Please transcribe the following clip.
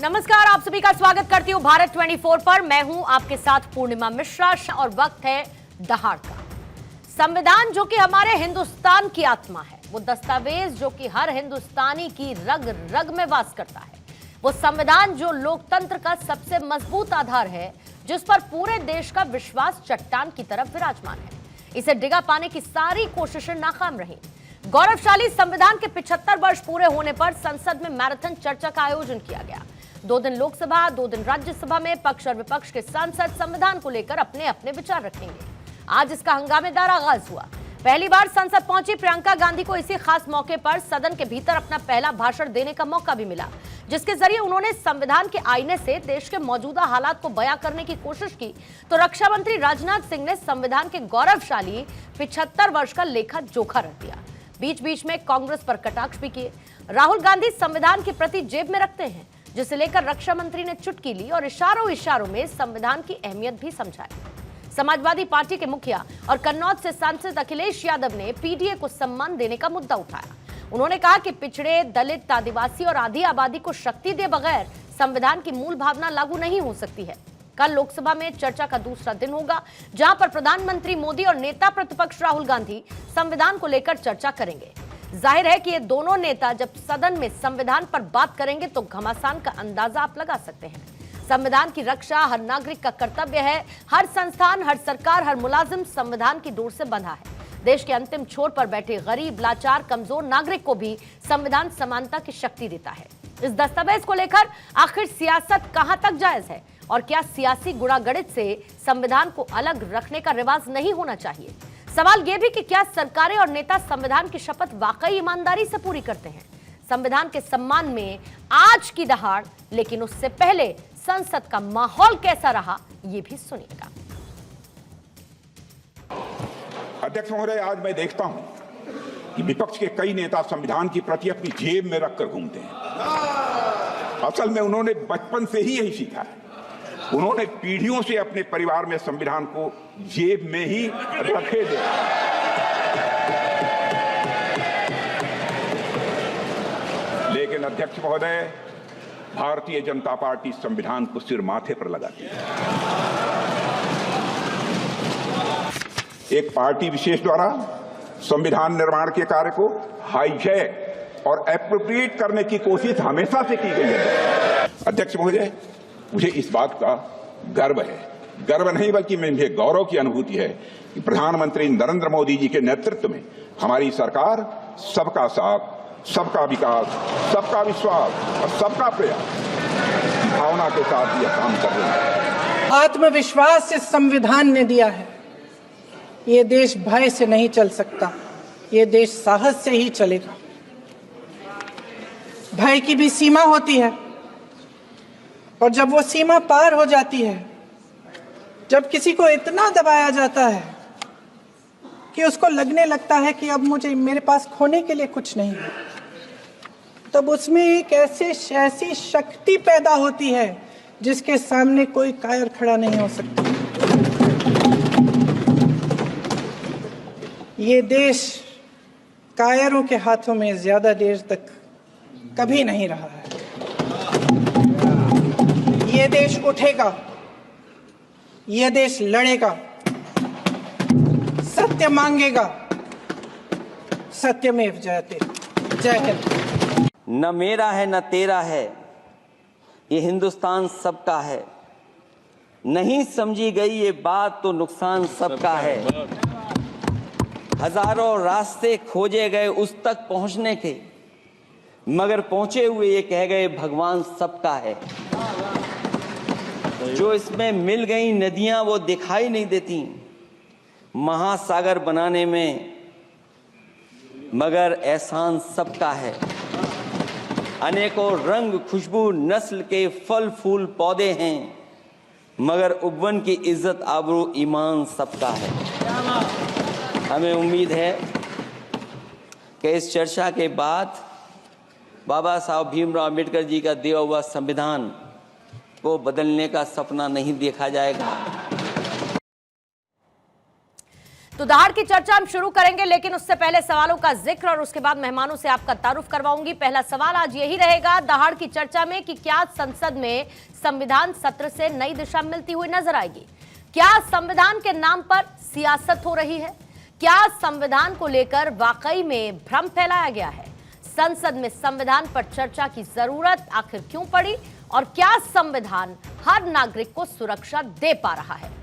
नमस्कार, आप सभी का स्वागत करती हूँ भारत 24 पर। मैं हूं आपके साथ पूर्णिमा मिश्रा और वक्त है दहाड़ का। संविधान जो कि हमारे हिंदुस्तान की आत्मा है, वो दस्तावेज जो कि हर हिंदुस्तानी की रग रग में वास करता है, वो संविधान जो लोकतंत्र का सबसे मजबूत आधार है, जिस पर पूरे देश का विश्वास चट्टान की तरफ विराजमान है। इसे डिगा पाने की सारी कोशिशें नाकाम रही। गौरवशाली संविधान के 75 वर्ष पूरे होने पर संसद में मैराथन चर्चा का आयोजन किया गया। 2 दिन लोकसभा, 2 दिन राज्यसभा में पक्ष और विपक्ष के सांसद संविधान को लेकर अपने अपने विचार रखेंगे। आज इसका हंगामेदार आगाज हुआ। पहली बार संसद पहुंची प्रियंका गांधी को इसी खास मौके पर सदन के भीतर अपना पहला भाषण देने का मौका भी मिला, जिसके जरिए उन्होंने संविधान के आईने से देश के मौजूदा हालात को बयां करने की कोशिश की। तो रक्षा मंत्री राजनाथ सिंह ने संविधान के गौरवशाली 75 वर्ष का लेखा जोखा रख दिया। बीच बीच में कांग्रेस पर कटाक्ष भी किए। राहुल गांधी संविधान की प्रति जेब में रखते हैं, जिसे लेकर रक्षा मंत्री ने चुटकी ली और इशारों इशारों में संविधान की अहमियत भी समझाई। समाजवादी पार्टी के मुखिया और कन्नौज से सांसद अखिलेश यादव ने पीडीए को सम्मान देने का मुद्दा उठाया। उन्होंने कहा कि पिछड़े, दलित, आदिवासी और आधी आबादी को शक्ति दिए बगैर संविधान की मूल भावना लागू नहीं हो सकती है। कल लोकसभा में चर्चा का दूसरा दिन होगा, जहां पर प्रधानमंत्री मोदी और नेता प्रतिपक्ष राहुल गांधी संविधान को लेकर चर्चा करेंगे। जाहिर है कि ये दोनों नेता जब सदन में संविधान पर बात करेंगे तो घमासान का अंदाजा आप लगा सकते हैं। संविधान की रक्षा हर नागरिक का कर्तव्य है। हर संस्थान, हर सरकार, हर मुलाजिम संविधान की डोर से बंधा है। देश के अंतिम छोर पर बैठे गरीब, लाचार, कमजोर नागरिक को भी संविधान समानता की शक्ति देता है। इस दस्तावेज को लेकर आखिर सियासत कहां तक जायज है और क्या सियासी गुणागणित से संविधान को अलग रखने का रिवाज नहीं होना चाहिए? सवाल यह भी कि क्या सरकारें और नेता संविधान की शपथ वाकई ईमानदारी से पूरी करते हैं? संविधान के सम्मान में आज की दहाड़, लेकिन उससे पहले संसद का माहौल कैसा रहा, ये भी सुनिएगा। अध्यक्ष महोदय, आज मैं देखता हूं कि विपक्ष के कई नेता संविधान की प्रति अपनी जेब में रखकर घूमते हैं। असल में उन्होंने बचपन से ही यही सीखा है। उन्होंने पीढ़ियों से अपने परिवार में संविधान को जेब में ही रखे देखा। लेकिन अध्यक्ष महोदय, भारतीय जनता पार्टी संविधान को सिर माथे पर लगाती है। एक पार्टी विशेष द्वारा संविधान निर्माण के कार्य को हाईजैक और एप्रोप्रिएट करने की कोशिश हमेशा से की गई है। अध्यक्ष महोदय, मुझे इस बात का गर्व है, गर्व नहीं बल्कि मुझे गौरव की अनुभूति है कि प्रधानमंत्री नरेंद्र मोदी जी के नेतृत्व में हमारी सरकार सबका साथ, सबका विकास, सबका विश्वास और सबका प्रयास भावना के साथ यह काम कर रही है। आत्मविश्वास से संविधान ने दिया है। ये देश भय से नहीं चल सकता, ये देश साहस से ही चलेगा। भय की भी सीमा होती है और जब वो सीमा पार हो जाती है, जब किसी को इतना दबाया जाता है कि उसको लगने लगता है कि अब मेरे पास खोने के लिए कुछ नहीं है, तब उसमें एक ऐसी शक्ति पैदा होती है जिसके सामने कोई कायर खड़ा नहीं हो सकता। ये देश कायरों के हाथों में ज्यादा देर तक कभी नहीं रहा है। ये देश उठेगा, ये देश लड़ेगा, सत्य मांगेगा, सत्यमेव जयते। जय हिंद। न मेरा है न तेरा है, ये हिंदुस्तान सबका है। नहीं समझी गई ये बात तो नुकसान सबका है। हजारों रास्ते खोजे गए उस तक पहुंचने के, मगर पहुंचे हुए ये कह गए भगवान सबका है। जो इसमें मिल गई नदियां वो दिखाई नहीं देती महासागर बनाने में, मगर एहसान सबका है। अनेकों रंग, खुशबू, नस्ल के फल फूल पौधे हैं, मगर उपवन की इज्जत, आबरू, ईमान सबका है। हमें उम्मीद है कि इस चर्चा के बाद बाबा साहब भीमराव अम्बेडकर जी का दिया हुआ संविधान को बदलने का सपना नहीं देखा जाएगा। तो दहाड़ की चर्चा हम शुरू करेंगे, लेकिन उससे पहले सवालों का जिक्र और उसके बाद मेहमानों से आपका तारुफ करवाऊंगी। पहला सवाल आज यही रहेगा दहाड़ की चर्चा में कि क्या संसद में संविधान सत्र से नई दिशा मिलती हुई नजर आएगी? क्या संविधान के नाम पर सियासत हो रही है? क्या संविधान को लेकर वाकई में भ्रम फैलाया गया है? संसद में संविधान पर चर्चा की जरूरत आखिर क्यों पड़ी और क्या संविधान हर नागरिक को सुरक्षा दे पा रहा है?